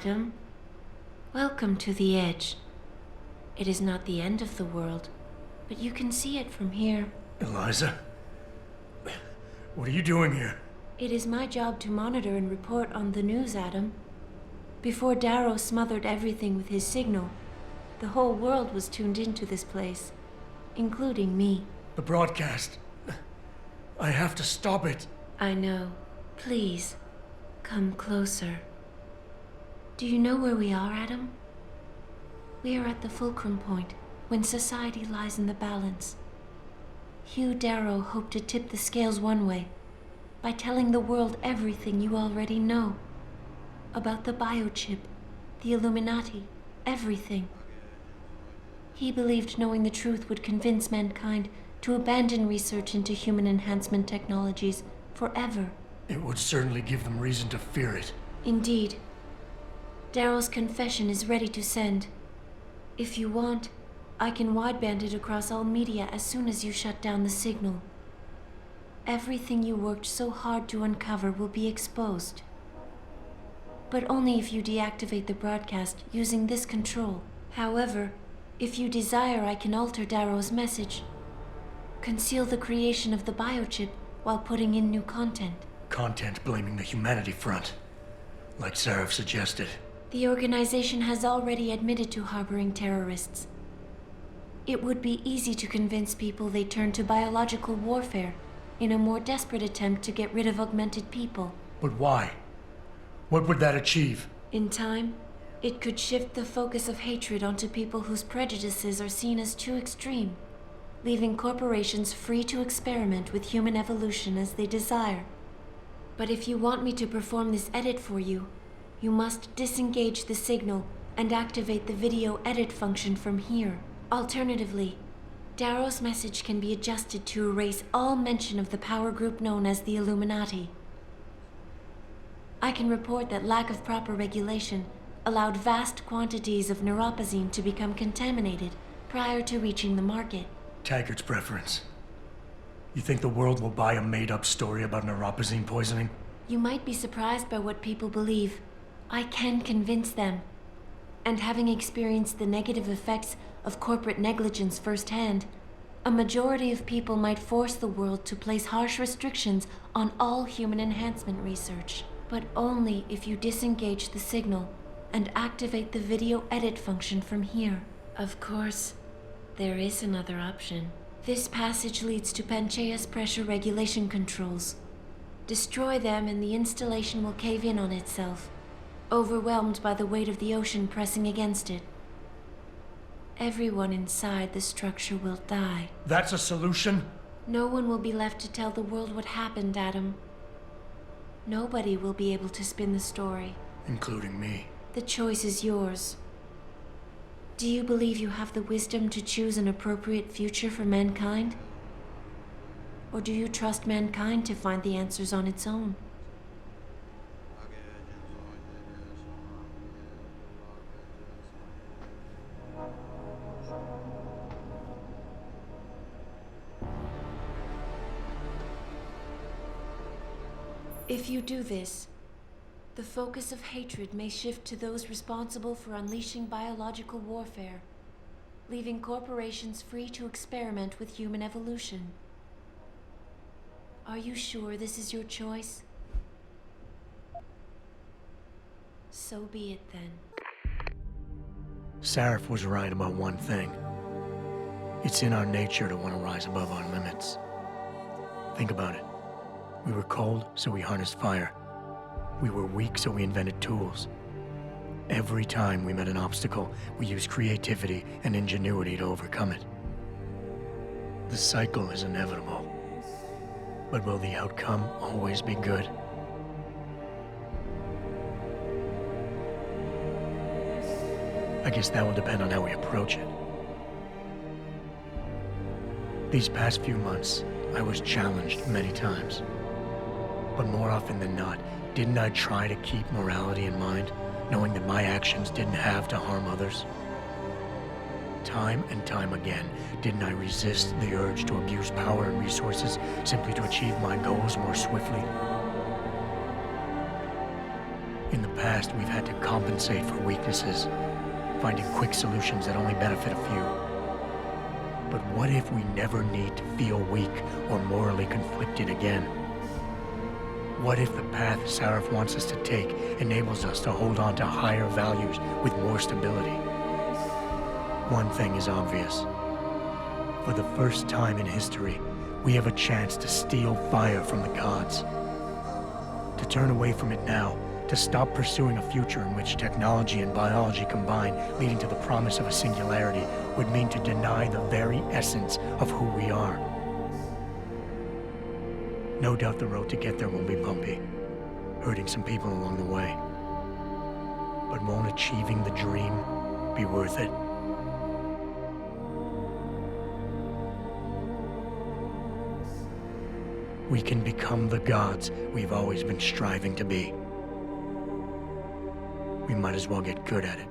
Adam. Welcome to the Edge. It is not the end of the world, but you can see it from here. Eliza? What are you doing here? It is my job to monitor and report on the news, Adam. Before Darrow smothered everything with his signal, the whole world was tuned into this place, including me. The broadcast. I have to stop it. I know. Please, come closer. Do you know where we are, Adam? We are at the fulcrum point, when society lies in the balance. Hugh Darrow hoped to tip the scales one way, by telling the world everything you already know. About the biochip, the Illuminati, everything. He believed knowing the truth would convince mankind to abandon research into human enhancement technologies forever. It would certainly give them reason to fear it. Indeed. Darrow's confession is ready to send. If you want, I can wideband it across all media as soon as you shut down the signal. Everything you worked so hard to uncover will be exposed. But only if you deactivate the broadcast using this control. However, if you desire, I can alter Darrow's message. Conceal the creation of the biochip while putting in new content. Content blaming the humanity front, like Sarif suggested. The organization has already admitted to harboring terrorists. It would be easy to convince people they turn to biological warfare in a more desperate attempt to get rid of augmented people. But why? What would that achieve? In time, it could shift the focus of hatred onto people whose prejudices are seen as too extreme, leaving corporations free to experiment with human evolution as they desire. But if you want me to perform this edit for you, you must disengage the signal and activate the video edit function from here. Alternatively, Darrow's message can be adjusted to erase all mention of the power group known as the Illuminati. I can report that lack of proper regulation allowed vast quantities of neuropozyne to become contaminated prior to reaching the market. Taggart's preference. You think the world will buy a made-up story about neuropozyne poisoning? You might be surprised by what people believe. I can convince them. And having experienced the negative effects of corporate negligence firsthand, a majority of people might force the world to place harsh restrictions on all human enhancement research. But only if you disengage the signal and activate the video edit function from here. Of course, there is another option. This passage leads to Panchaea's pressure regulation controls. Destroy them and the installation will cave in on itself, overwhelmed by the weight of the ocean pressing against it. Everyone inside the structure will die. That's a solution? No one will be left to tell the world what happened, Adam. Nobody will be able to spin the story. Including me. The choice is yours. Do you believe you have the wisdom to choose an appropriate future for mankind? Or do you trust mankind to find the answers on its own? If you do this, the focus of hatred may shift to those responsible for unleashing biological warfare, leaving corporations free to experiment with human evolution. Are you sure this is your choice? So be it then. Sarif was right about one thing. It's in our nature to want to rise above our limits. Think about it. We were cold, so we harnessed fire. We were weak, so we invented tools. Every time we met an obstacle, we used creativity and ingenuity to overcome it. The cycle is inevitable. But will the outcome always be good? I guess that will depend on how we approach it. These past few months, I was challenged many times. But more often than not, didn't I try to keep morality in mind, knowing that my actions didn't have to harm others? Time and time again, didn't I resist the urge to abuse power and resources simply to achieve my goals more swiftly? In the past, we've had to compensate for weaknesses, finding quick solutions that only benefit a few. But what if we never need to feel weak or morally conflicted again? What if the path Sarif wants us to take enables us to hold on to higher values with more stability? One thing is obvious. For the first time in history, we have a chance to steal fire from the gods. To turn away from it now, to stop pursuing a future in which technology and biology combine, leading to the promise of a singularity, would mean to deny the very essence of who we are. No doubt the road to get there will be bumpy, hurting some people along the way. But won't achieving the dream be worth it? We can become the gods we've always been striving to be. We might as well get good at it.